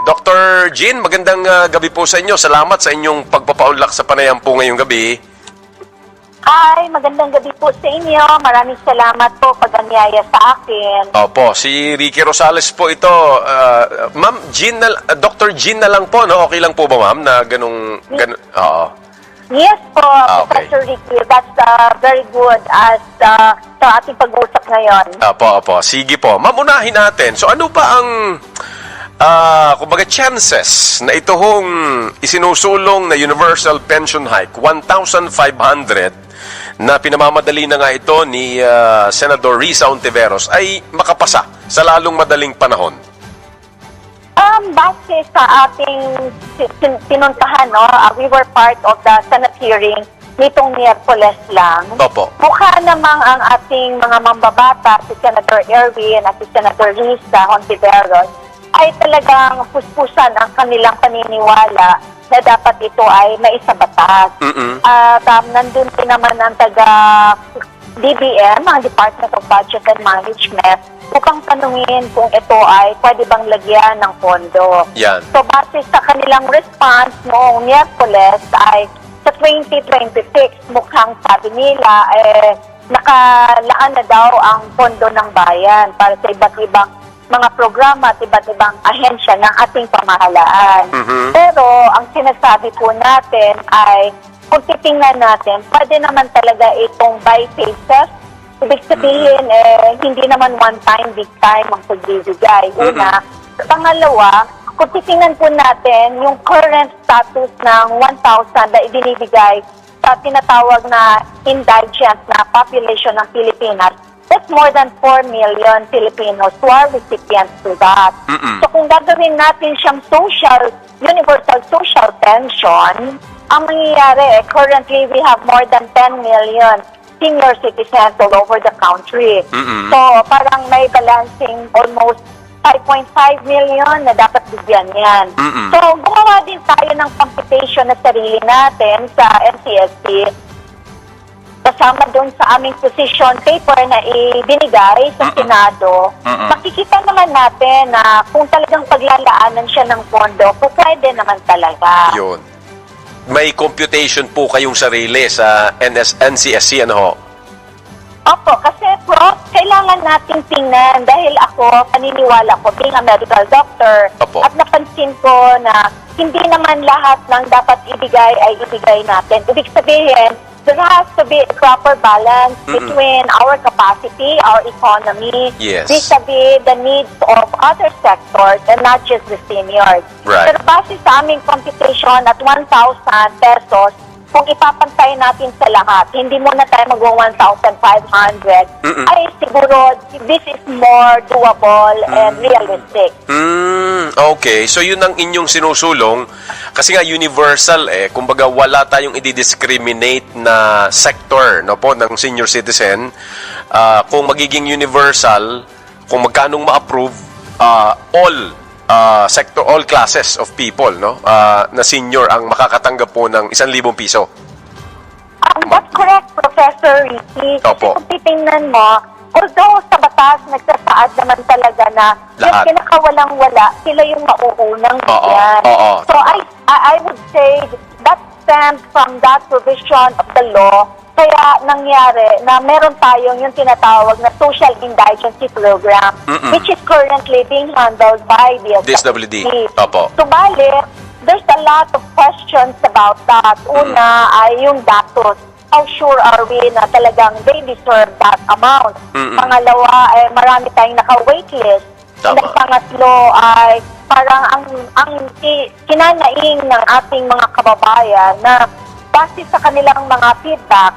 Dr. Jean, magandang gabi po sa inyo. Salamat sa inyong pagpapaunlak sa panayam po ngayong gabi. Hi, magandang gabi po sa inyo. Maraming salamat po pag-anyaya sa akin. Opo, si Ricky Rosales po ito. Ma'am, Dr. Jean na lang po, no? Okay lang po ba, ma'am, na Oo. Yes po, Okay. Professor Ricky. That's very good as sa ating pag-uusap ngayon. Opo. Sige po. Ma'am, unahin natin. So, ano ba ang kumbaga chances na ito hong isinusulong na universal pension hike, 1,500, na pinamamadali na nga ito ni Senator Risa Hontiveros, ay makapasa sa lalong madaling panahon? Base sa ating pinuntahan, no, we were part of the Senate hearing nitong Miyerkules lang. Opo. Mukha namang ang ating mga mambabata, si Senator Erwin at si Senator Risa Hontiveros, ay talagang puspusan ang kanilang paniniwala na dapat ito ay maisabatas. At nandun din naman ang taga-DBM, ang Department of Budget and Management, upang tanungin kung ito ay pwede bang lagyan ng pondo. Yan. So, base sa kanilang response noong Miyerkules ay sa 2026, mukhang sabi nila, nakalaan na daw ang pondo ng bayan para sa iba't ibang mga programa at iba't ibang ahensya ng ating pamahalaan. Pero ang sinasabi po natin ay, kung titingnan natin, pwede naman talaga itong by phases. Ibig sabihin, hindi naman one time, big time ang pagbibigay. Una. Pangalawa, kung titingnan po natin yung current status ng 1,000 na ibinibigay sa tinatawag na indigent na population ng Pilipinas, that's more than 4 million Filipinos who are recipients to that. So kung gagawin natin siyang universal social pension, ang mangyayari, currently we have more than 10 million senior citizens all over the country. So parang may balancing almost 5.5 million na dapat bigyan yan. So gumawa din tayo ng computation na sarili natin sa NCSC kasama doon sa aming position paper na ibinigay sa Senado. Makikita naman natin na kung talagang paglalaanan siya ng pondo, pwede naman talaga. Yun. May computation po kayong sarili sa NCSC, ano ho? Opo, kasi kailangan nating tingnan dahil ako, paniniwala ko, being a medical doctor, Opo. at napansin ko na hindi naman lahat ng dapat ibigay ay ibigay natin. Ibig sabihin, there has to be a proper balance between our capacity, our economy, Yes. vis-a-vis the needs of other sectors and not just the seniors. Right. Pero base sa aming computation at 1,000 pesos, kung ipapantay natin sa lahat, hindi muna tayo mag-1,500, ay siguro this is more doable and realistic. Okay. So yun ang inyong sinusulong. Kasi nga universal kumbaga wala tayong i-discriminate na sector, no po, ng senior citizen. Kung magiging universal, kung magkanong ma-approve, all classes of people, no, na senior ang makakatanggap po ng 1,000 piso. That's correct, Professor Ricky. Kasi Opo. kung titingnan mo, although sa batas nagsasaad naman talaga na yung Lahat. kinakawalang-wala, sila yung mauunang Oo, bigyan. oo. So I would say that stems from that provision of the law. Kaya nangyari na meron tayong yung tinatawag na social indigency program, which is currently being handled by the DSWD. Opo. Subalit, there's a lot of questions about that. Una ay yung datos. How sure are we na talagang they deserve that amount? Pangalawa, marami tayong naka-waitlist. And Tama. pangatlo ay parang ang kinanaing ng ating mga kababayan na base sa kanilang mga feedback,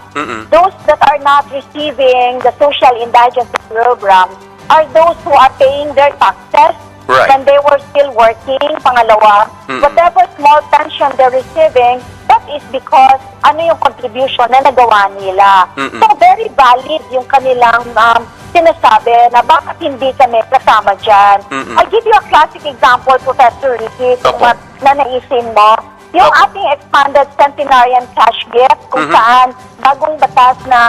those that are not receiving the social indigency program are those who are paying their taxes Right. when they were still working. Pangalawa, whatever small pension they're receiving, that is because ano yung contribution na nagawa nila. So very valid yung kanilang sinasabi na bakit hindi kami kasama dyan. I'll give you a classic example, Professor Ricky, kung Opo. na naisin mo. Yung Opo. ating expanded centenarian cash gift, kung saan bagong batas na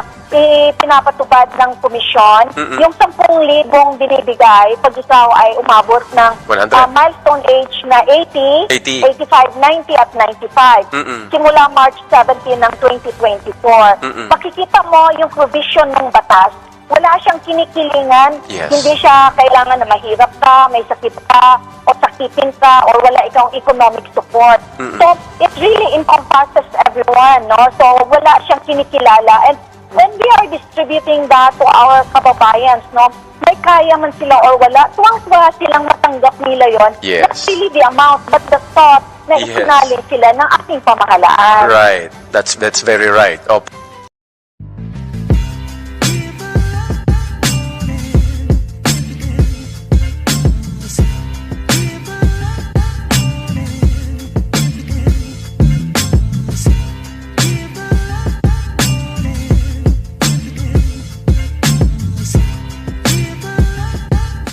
pinapatupad ng komisyon, yung 10,000 binibigay pag ikaw ay umabot ng 100. milestone age na 80, 80. 85, 90 at 95. Simula March 17 ng 2024. Makikita mo yung provision ng batas. Wala siyang kinikilingan. Yes. Hindi siya kailangan na mahirap ka, may sakit ka, o sakitin ka, or wala ikaw economic support. So, it really encompasses everyone, no? So, wala siyang kinikilala. And when we are distributing that to our kababayans, no, may kaya man sila or wala, tuwang-tuwa silang matanggap nila yon. Yes. Not really the amount, but the thought na Yes. isinalin sila ng ating pamahalaan. Right. That's very right. Opo.